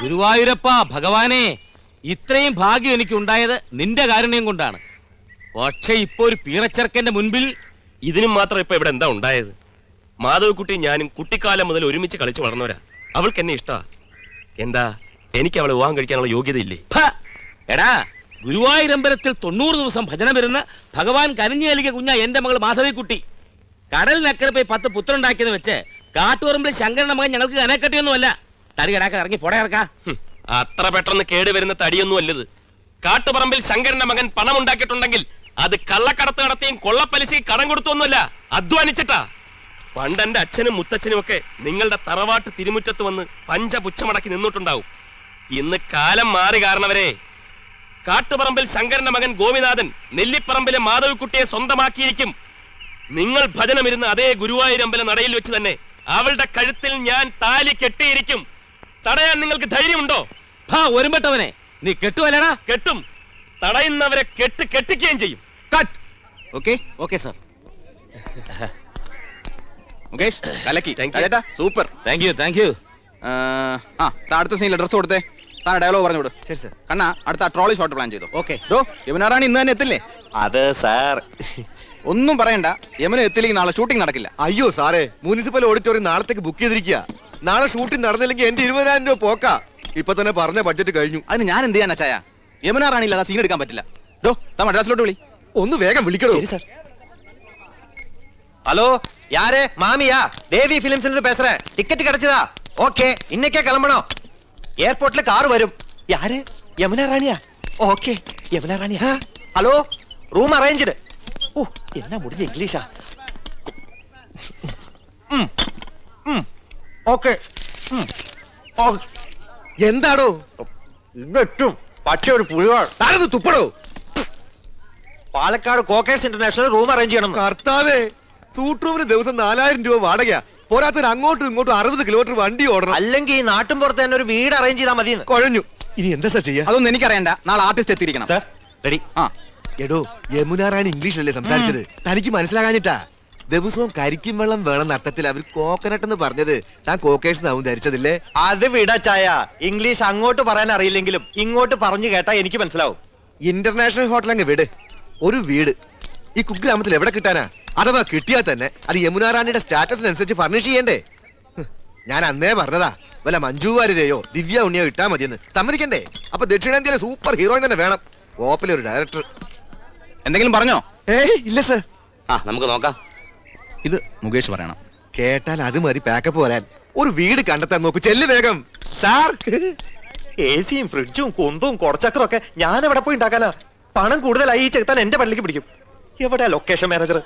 ഗുരുവായൂരപ്പ ഭഗവാനെ, ഇത്രയും ഭാഗ്യം എനിക്ക് ഉണ്ടായത് നിന്റെ കാരുണ്യം കൊണ്ടാണ്. പക്ഷെ ഇപ്പൊ ഒരു പീറച്ചെറുക്കന്റെ മുൻപിൽ ഇതിനും മാത്രം ഇപ്പൊ ഇവിടെ എന്താ ഉണ്ടായത്? മാധവക്കുട്ടി ഞാനും കുട്ടിക്കാലം മുതൽ ഒരുമിച്ച് കളിച്ചു വളർന്നവരാ. അവൾക്ക് എന്നെ ഇഷ്ടാ. എന്താ, എനിക്ക് അവളെ വിവാഹം കഴിക്കാനുള്ള യോഗ്യതയില്ലേ? എടാ, ഗുരുവായൂരമ്പലത്തിൽ 90 ദിവസം ഭജന വരുന്ന ഭഗവാൻ കനിഞ്ഞു നൽകിയ കുഞ്ഞ എന്റെ മകൾ മാധവിക്കുട്ടി. കടലിനക്കരെ പോയി 10 പുത്രണ്ടാക്കിയെന്ന് വെച്ച് കാട്ടുപറമ്പിൽ ശങ്കരന്റെ മകൻ ഞങ്ങൾക്ക് കനക്കട്ടിയൊന്നുമല്ല. തടി കിടാക്ക ഇറങ്ങി പൊട ഇറക്കാ. അത്ര പെട്ടെന്ന് കേടുവരുന്ന തടിയൊന്നും അല്ലത്. കാട്ടുപറമ്പിൽ ശങ്കരന്റെ മകൻ പണം ഉണ്ടാക്കിയിട്ടുണ്ടെങ്കിൽ അത് കള്ളക്കടത്ത് നടത്തിയും കൊള്ളപ്പലിശയും കടം കൊടുത്തൊന്നുമല്ല, അധ്വാനിച്ചിട്ടാ. പണ്ട് എന്റെ അച്ഛനും മുത്തച്ഛനും ഒക്കെ നിങ്ങളുടെ തറവാട്ട് തിരുമുറ്റത്ത് വന്ന് പഞ്ചപുച്ഛമടക്കി നിന്നിട്ടുണ്ടാവും. ഇന്ന് കാലം മാറി കാരണവരെ. കാട്ടുപറമ്പിൽ ശങ്കരന്റെ മകൻ ഗോപിനാഥൻ നെല്ലിപ്പറമ്പിലെ മാധവിക്കുട്ടിയെ സ്വന്തമാക്കിയിരിക്കും. നിങ്ങൾ ഭജനമിരുന്ന് അതേ ഗുരുവായൂരമ്പല നടയിൽ വെച്ച് തന്നെ അവളുടെ കഴുത്തിൽ ഞാൻ താലി കെട്ടിയിരിക്കും. തടയാൻ നിങ്ങൾക്ക് ധൈര്യമുണ്ടോ? ഒരുമ്പെട്ടവനെ, നീ കെട്ടുവല്ലടാ? കെട്ടും. തടയുന്നവരെ കെട്ടിക്കുകയും ചെയ്യും. Okay sir. മുകേഷ് കലക്കി. സൂപ്പർ. Thank you. അടുത്ത സീനിൽ ഡ്രസ് കൊടുത്തേ. താൻ ഡയലോഗ് പറഞ്ഞു വിടും. ശരി സർ. കണ്ണാ, അടുത്ത ട്രോളി ഷോട്ട് പ്ലാൻ ചെയ്തു. ഓക്കെ. യമുനാറാണി ഇന്ന് തന്നെ എത്തില്ലേ? അത് സാർ, ഒന്നും പറയണ്ട. യമുന എത്തില്ലെങ്കിൽ നാളെ ഷൂട്ടിംഗ് നടക്കില്ല. അയ്യോ സാറേ, മുനിസിപ്പൽ ഓഡിറ്റോറിയം നാളത്തേക്ക് ബുക്ക് ചെയ്തിരിക്കുക. നാളെ ഷൂട്ടിംഗ് നടന്നില്ലെങ്കിൽ എന്റെ 20,000 രൂപ പോക്കാ. ഇപ്പൊ തന്നെ പറഞ്ഞ ബഡ്ജറ്റ് കഴിഞ്ഞു. അതിന് ഞാൻ എന്ത് ചെയ്യാനാ ചായ? യമുനാറാണിയില്ല, സീൻ എടുക്കാൻ പറ്റില്ല. മദ്രാസിലോട്ട് വിളി. ഒന്ന് വേഗം വിളിക്കണോ? ஹலோ, யாரு? மாமியா? தேவி பிலிம்ஸ்ல இருந்து பேசுறேன். டிக்கெட் கிடைச்சதா? ஓகே, இன்னைக்கே கிளம்பணும். ஏர்போர்ட்ல கார் வரும். யாரு? யமுனா ராணியா? ஓகே, யமுனா ராணியா? Hello, room அரேഞ്ച്ഡ്. ஓ, என்ன முடிஞ்ச இங்கிலீஷா? ഓക്കെ. എന്താടോ ഇന്നെത്തും, പക്ഷെ ഒരു പുഴുവാൾ. താനത് തുപ്പടോ. പാലക്കാട് കോക്കേഴ്സ് ഇന്റർനാഷണൽ റൂം അറേഞ്ച് ചെയ്യണം. കർത്താവേ, സൂട്ട് റൂമിന് ദിവസം 4,000 രൂപ വാടകയാ. പോരാത്തൊരു അങ്ങോട്ടും ഇങ്ങോട്ടും 60 കിലോമീറ്റർ വണ്ടി ഓടണം. അല്ലെങ്കിൽ ഈ നാട്ടും പുറത്ത് തന്നെ ഒരു വീട് അറേഞ്ച് ചെയ്താൽ മതി. കുഴഞ്ഞു. ഇനി എന്താ സാർ ചെയ്യാ? അതൊന്നും എനിക്കറിയണ്ട. നാളെ ആർട്ടിസ്റ്റ് എത്തിയിരിക്കണം. Sir ready. എടോ, യമുനാറാണി ഇംഗ്ലീഷിലല്ലേ സംസാരിച്ചത്? തനിക്ക് മനസ്സിലാകാഞ്ഞിട്ടാ. ദിവസവും കരിക്കും വെള്ളം വേണം അർത്ഥത്തിൽ അവർ കോക്കനട്ട് എന്ന് പറഞ്ഞത്. താൻ കോക്കേഴ്സ് ആവും ധരിച്ചതില്ലേ? അത് വിടച്ചായ. ഇംഗ്ലീഷ് അങ്ങോട്ട് പറയാൻ അറിയില്ലെങ്കിലും ഇങ്ങോട്ട് പറഞ്ഞു കേട്ടാ എനിക്ക് മനസ്സിലാവും. ഇന്റർനാഷണൽ ഹോട്ടൽ അങ്ങ് വീട്. ഒരു വീട് ഈ കുഗ്രാമത്തിൽ എവിടെ കിട്ടാനാ? അഥവാ കിട്ടിയാൽ തന്നെ അത് യമുനാറാണിയുടെ സ്റ്റാറ്റസിനനുസരിച്ച് ഫർണിഷ് ചെയ്യണ്ടേ? ഞാൻ അന്നേ പറഞ്ഞതാ, വല്ല മഞ്ജു വാര്യരെയോ ദിവ്യ ഉണ്ണിയോ ഇട്ടാ മതിയെന്ന്. സമ്മതിക്കണ്ടേ? അപ്പൊ ദക്ഷിണേന്ത്യയിലെ സൂപ്പർ ഹീറോയിൻ തന്നെ വേണം. ഓപ്പിലെ ഒരു ഡയറക്ടർ. എന്തെങ്കിലും പറഞ്ഞോ? ഇല്ല സർ. നമുക്ക് നോക്കാം. ഇത് മുകേഷ് പറയണം. കേട്ടാൽ അത് മതി പാക്കപ്പ് വരാൻ. ഒരു വീട് കണ്ടെത്താൻ നോക്കൂ. ചെല്ല് വേഗം സാർ. എസിയും ഫ്രിഡ്ജും കുന്തവും കുറച്ചക്കറും ഒക്കെ ഞാൻ എവിടെ പോയി ഉണ്ടാക്കാനാ? പണം കൂടുതലായി ഈ ചെറുത്താൻ എന്റെ പള്ളിക്ക് പിടിക്കും. എവിടെയാ ലൊക്കേഷൻ മാനേജർ?